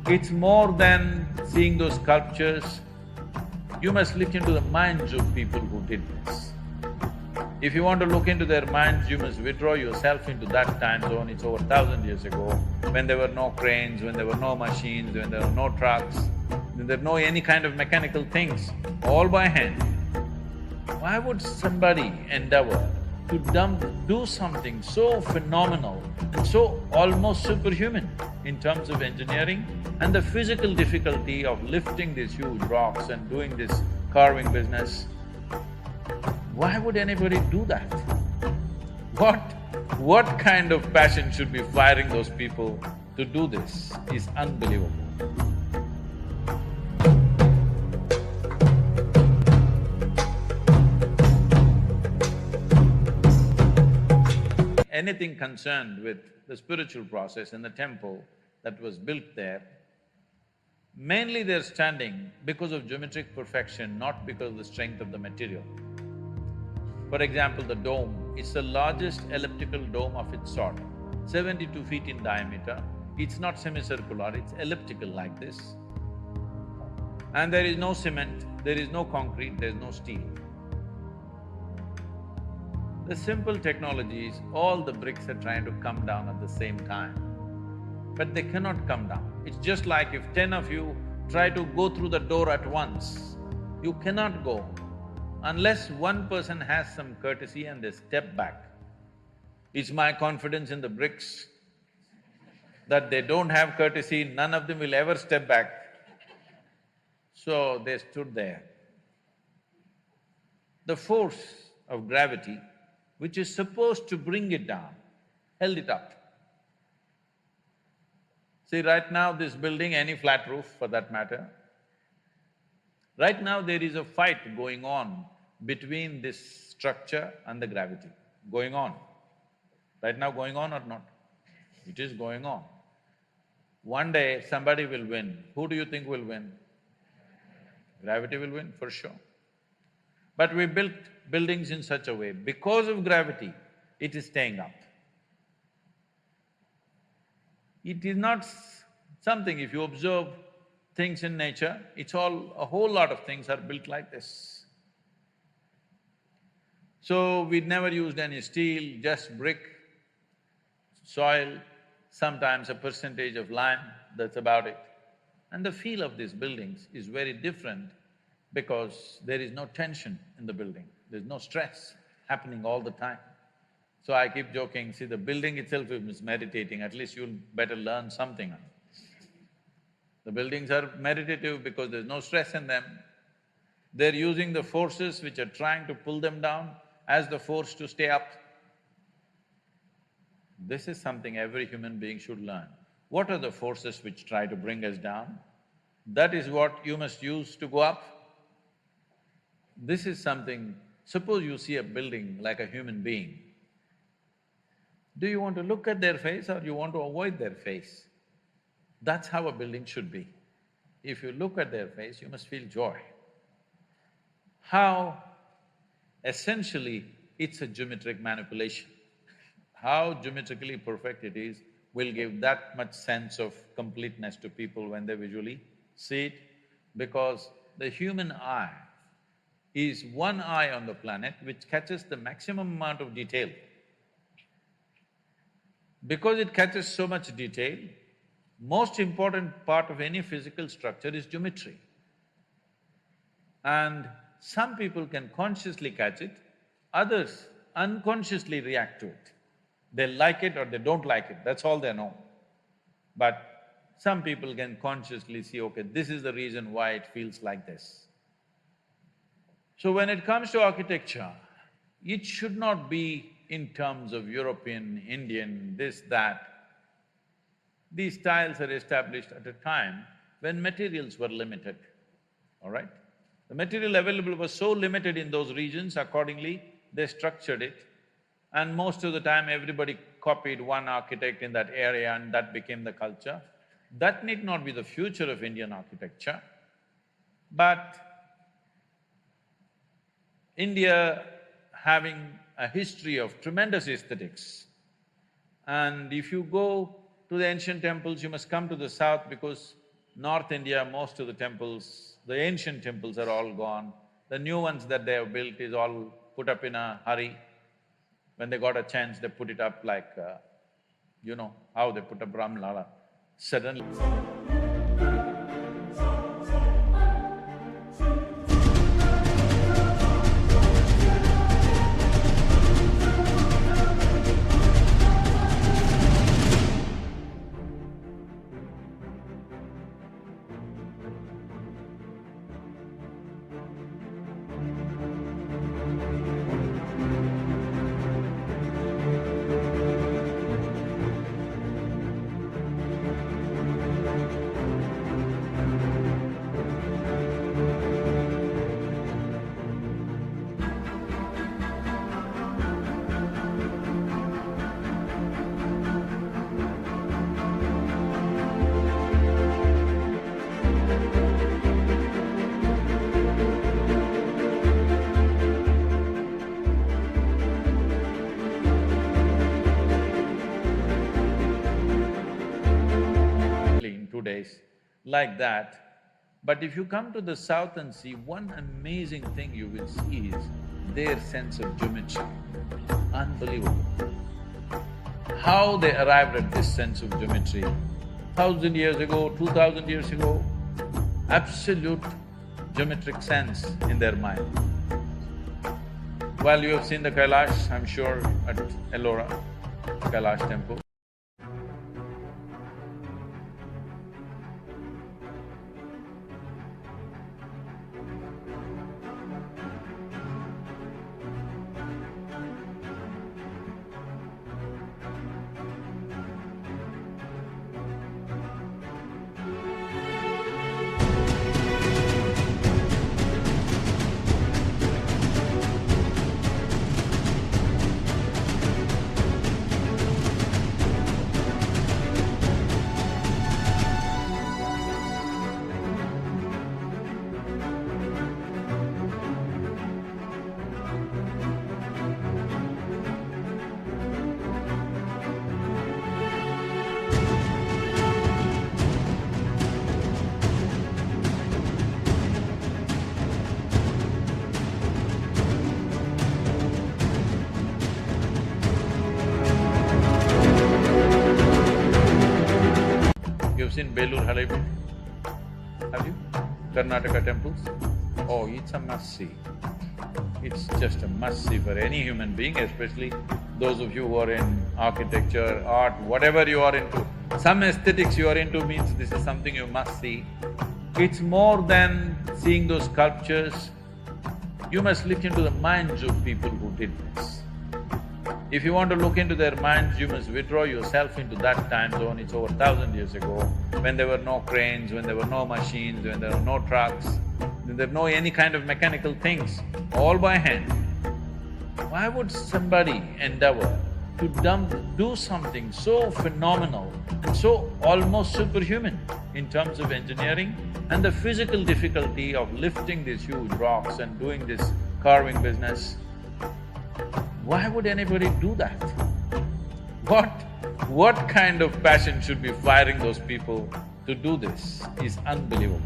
It's more than seeing those sculptures. You must look into the minds of people who did this. If you want to look into their minds, you must withdraw yourself into that time zone. It's over 1,000 years ago, when there were no cranes, when there were no machines, when there were no trucks, when there were no any kind of mechanical things, all by hand. Why would somebody endeavor to do something so phenomenal and so almost superhuman in terms of engineering and the physical difficulty of lifting these huge rocks and doing this carving business? Why would anybody do that? What kind of passion should be firing those people to do this is unbelievable. Anything concerned with the spiritual process in the temple that was built there, mainly they're standing because of geometric perfection, not because of the strength of the material. For example, the dome, it's the largest elliptical dome of its sort, 72 feet in diameter. It's not semicircular, it's elliptical like this. And there is no cement, there is no concrete, there is no steel. The simple technology is all the bricks are trying to come down at the same time, but they cannot come down. It's just like if 10 of you try to go through the door at once, you cannot go unless one person has some courtesy and they step back. It's my confidence in the bricks that they don't have courtesy, none of them will ever step back. So they stood there. The force of gravity, which is supposed to bring it down, held it up. See, right now this building, any flat roof for that matter, right now there is a fight going on between this structure and the gravity, going on. Right now going on or not? It is going on. One day somebody will win. Who do you think will win? Gravity will win, for sure. But we built buildings in such a way, because of gravity, it is staying up. It is not something, if you observe things in nature, it's all… a whole lot of things are built like this. So, we'd never used any steel, just brick, soil, sometimes a percentage of lime, that's about it. And the feel of these buildings is very different because there is no tension in the building, there's no stress happening all the time. So I keep joking, see, the building itself is meditating, at least you'll better learn something. The buildings are meditative because there's no stress in them. They're using the forces which are trying to pull them down as the force to stay up. This is something every human being should learn. What are the forces which try to bring us down? That is what you must use to go up. This is something… suppose you see a building like a human being, do you want to look at their face or you want to avoid their face? That's how a building should be. If you look at their face, you must feel joy. How essentially it's a geometric manipulation. How geometrically perfect it is will give that much sense of completeness to people when they visually see it, because the human eye is one eye on the planet which catches the maximum amount of detail. Because it catches so much detail, most important part of any physical structure is geometry. And some people can consciously catch it, others unconsciously react to it. They like it or they don't like it, that's all they know. But some people can consciously see, okay, this is the reason why it feels like this. So when it comes to architecture, it should not be in terms of European, Indian, this, that. These styles are established at a time when materials were limited, all right? The material available was so limited in those regions, accordingly they structured it, and most of the time everybody copied one architect in that area and that became the culture. That need not be the future of Indian architecture, but India having a history of tremendous aesthetics, and if you go to the ancient temples, you must come to the south because North India, most of the temples, the ancient temples are all gone. The new ones that they have built is all put up in a hurry. When they got a chance, they put it up like, you know, how they put up Ram Lala. Suddenly in 2 days, like that. But if you come to the south and see, one amazing thing you will see is their sense of geometry. Unbelievable. How they arrived at this sense of geometry, 1,000 years ago, 2,000 years ago, absolute geometric sense in their mind. Well, you have seen the Kailash, I'm sure, at Ellora, Kailash temple. You've seen Belur Halebeedu, have you? Karnataka temples? Oh, it's a must-see. It's just a must-see for any human being, especially those of you who are in architecture, art, whatever you are into. Some aesthetics you are into means this is something you must see. It's more than seeing those sculptures. You must look into the minds of people who did this. If you want to look into their minds, you must withdraw yourself into that time zone. It's over 1,000 years ago, when there were no cranes, when there were no machines, when there were no trucks, when there were no any kind of mechanical things, all by hand. Why would somebody endeavor to do something so phenomenal and so almost superhuman in terms of engineering and the physical difficulty of lifting these huge rocks and doing this carving business? Why would anybody do that? What kind of passion should be firing those people to do this is unbelievable.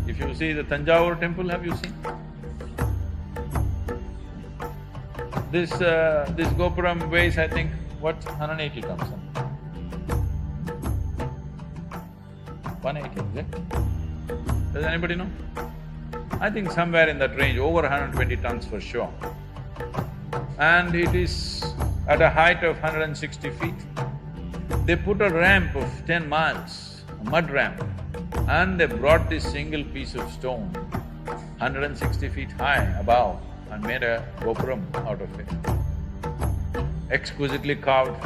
If you see the Thanjavur temple, have you seen? This gopuram weighs, I think, what, 180 tons, huh? 180, is it? Does anybody know? I think somewhere in that range, over 120 tons for sure. And it is at a height of 160 feet. They put a ramp of 10 miles, a mud ramp, and they brought this single piece of stone, 160 feet high above, and made a gopuram out of it. Exquisitely carved.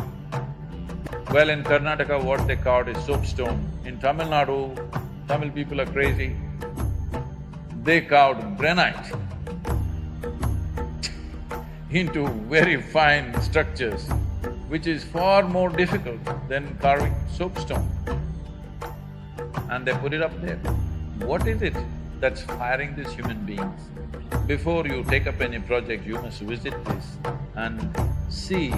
Well, in Karnataka, what they carved is soapstone. In Tamil Nadu, Tamil people are crazy. They carved granite into very fine structures, which is far more difficult than carving soapstone. And they put it up there. What is it that's firing these human beings? Before you take up any project, you must visit this and see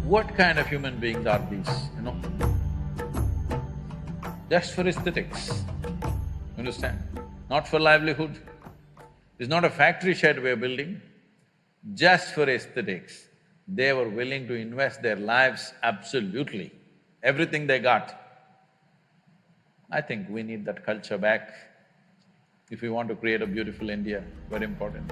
what kind of human beings are these, you know. Just for aesthetics, understand? Not for livelihood. It's not a factory shed we're building, just for aesthetics. They were willing to invest their lives absolutely, everything they got. I think we need that culture back if we want to create a beautiful India, very important.